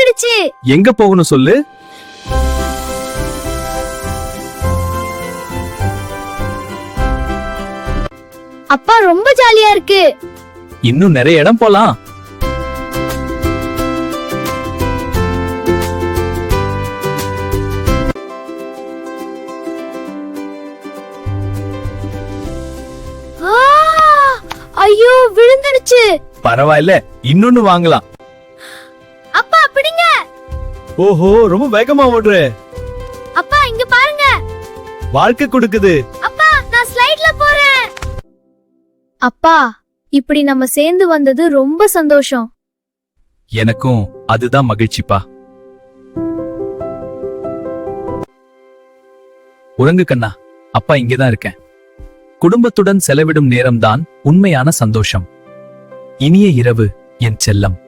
விழுந்துடுச்சு. எங்க போகணும் சொல்லு. அப்பா ரொம்ப ஜாலியா இருக்கு. இன்னும் நிறைய இடம் போலாம். ஐயோ விழுந்துடுச்சு. பரவாயில்ல, இன்னொன்னு வாங்கலாம். அப்பா பிடிங்க. ஓஹோ, ரொம்ப வேகமா ஓடுற. அப்பா இங்க பாருங்க. வாழ்க்கை கொடுக்குது. அப்பா நான் ஸ்லைட்ல போறேன். அப்பா இப்படி நம்ம சேர்ந்து வந்தது ரொம்ப சந்தோஷம். எனக்கும் அதுதான் மகிழ்ச்சிப்பா. உறங்கு கண்ணா, அப்பா இங்கதான் இருக்கேன். குடும்பத்துடன் செலவிடும் நேரம்தான் உண்மையான சந்தோஷம். இனிய இரவு என் செல்லம்.